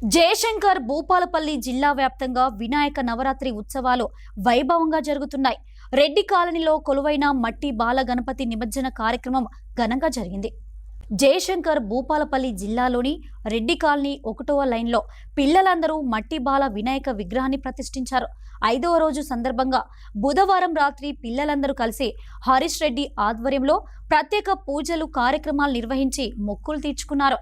జయశంకర్ భూపాలపల్లి జిల్లా వ్యాప్తంగా వినాయక నవరాత్రి ఉత్సవాలు వైభవంగా జరుగుతున్నాయి. రెడ్డి కాలనీలో కొలువైన మట్టి బాల గణపతి నిమజ్జన కార్యక్రమం ఘనంగా జరిగింది. జయశంకర్ భూపాలపల్లి జిల్లాలోని రెడ్డి కాలనీ 1వ లైన్లో పిల్లలందరూ మట్టి బాల వినాయక విగ్రహాన్ని ప్రతిష్ఠించారు. 5వ రోజు సందర్భంగా బుధవారం రాత్రి పిల్లలందరూ కలిసి హరీష్ రెడ్డి ఆధ్వర్యంలో ప్రత్యేక పూజలు కార్యక్రమాలు నిర్వహించి మొక్కులు తీర్చుకున్నారు.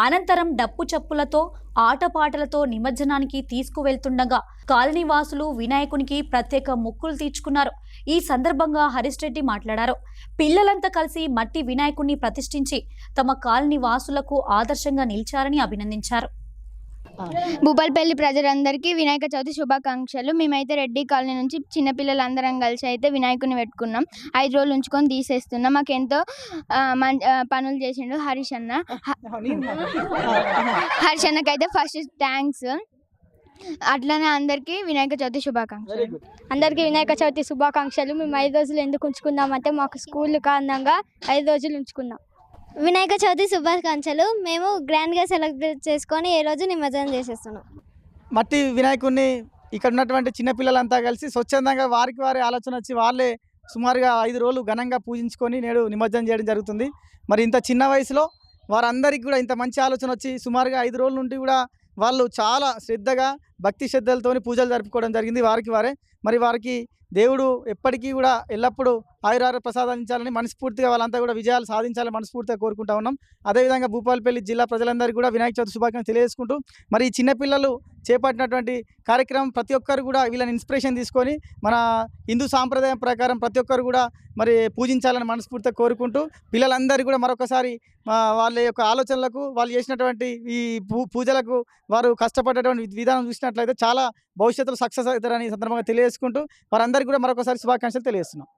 అనంతరం డప్పు చప్పులతో ఆటపాటలతో నిమజ్జనానికి తీసుకువెళ్తుండగా కాలనీవాసులు వినాయకునికి ప్రత్యేక మొక్కులు తీర్చుకున్నారు. ఈ సందర్భంగా హరీష్ రెడ్డి మాట్లాడారు. పిల్లలంతా కలిసి మట్టి వినాయకుడిని ప్రతిష్ఠించి తమ కాలనీ వాసులకు ఆదర్శంగా నిలిచారని అభినందించారు. భూపాలపల్లి ప్రజలందరికీ వినాయక చవితి శుభాకాంక్షలు. మేమైతే రెడ్డి కాలనీ నుంచి చిన్నపిల్లలందరం కలిసి అయితే వినాయకుని పెట్టుకున్నాం. 5 రోజులు ఉంచుకొని తీసేస్తున్నాం. మాకెంతో పనులు చేసిండు హరీష్ అన్న. హరీష్ అన్నకైతే ఫస్ట్ థ్యాంక్స్. అట్లనే అందరికీ వినాయక చవితి శుభాకాంక్షలు. అందరికీ వినాయక చవితి శుభాకాంక్షలు. మేము 5 రోజులు ఎందుకు ఉంచుకున్నామంటే మాకు స్కూల్ కారణంగా 5 రోజులు ఉంచుకున్నాం. వినాయక చవితి శుభాకాంక్షలు. మేము గ్రాండ్గా సెలబ్రేట్ చేసుకొని ఈ రోజు నిమజ్జనం చేసేస్తున్నాం. మట్టి వినాయకుడిని ఇక్కడ ఉన్నటువంటి చిన్నపిల్లలంతా కలిసి స్వచ్ఛందంగా వారికి వారి ఆలోచన వచ్చి వాళ్ళే సుమారుగా 5 రోజులు ఘనంగా పూజించుకొని నేడు నిమజ్జనం చేయడం జరుగుతుంది. మరి ఇంత చిన్న వయసులో వారందరికీ కూడా ఇంత మంచి ఆలోచన వచ్చి సుమారుగా 5 రోజుల నుండి కూడా వాళ్ళు చాలా శ్రద్ధగా భక్తి శ్రద్ధలతో పూజలు జరుపుకోవడం జరిగింది. వారికి దేవుడు ఎప్పటికీ కూడా ఎల్లప్పుడూ ఆయురారోగ్య ప్రసాదించాలని మనస్ఫూర్తిగా వాళ్ళంతా కూడా విజయాలు సాధించాలని మనస్ఫూర్తిగా కోరుకుంటా ఉన్నాం. అదేవిధంగా భూపాలపల్లి జిల్లా ప్రజలందరికీ కూడా వినాయక చవితి శుభాకాంక్షలు తెలియజేసుకుంటూ మరి ఈ చిన్నపిల్లలు చేపట్టినటువంటి కార్యక్రమం ప్రతి ఒక్కరు కూడా వీళ్ళని ఇన్స్పిరేషన్ తీసుకొని మన హిందూ సాంప్రదాయం ప్రకారం ప్రతి ఒక్కరు కూడా మరి పూజించాలని మనస్ఫూర్తిగా కోరుకుంటూ పిల్లలందరూ కూడా మరొకసారి వాళ్ళ యొక్క ఆలోచనలకు వాళ్ళు చేసినటువంటి ఈ పూజలకు వారు కష్టపడేటువంటి విధానం చూసినట్లయితే చాలా భవిష్యత్తులో సక్సెస్ అవుతారని సందర్భంగా తెలియజేసుకుంటూ వారందరికీ కూడా మరొకసారి శుభాకాంక్షలు తెలియజేస్తున్నాం.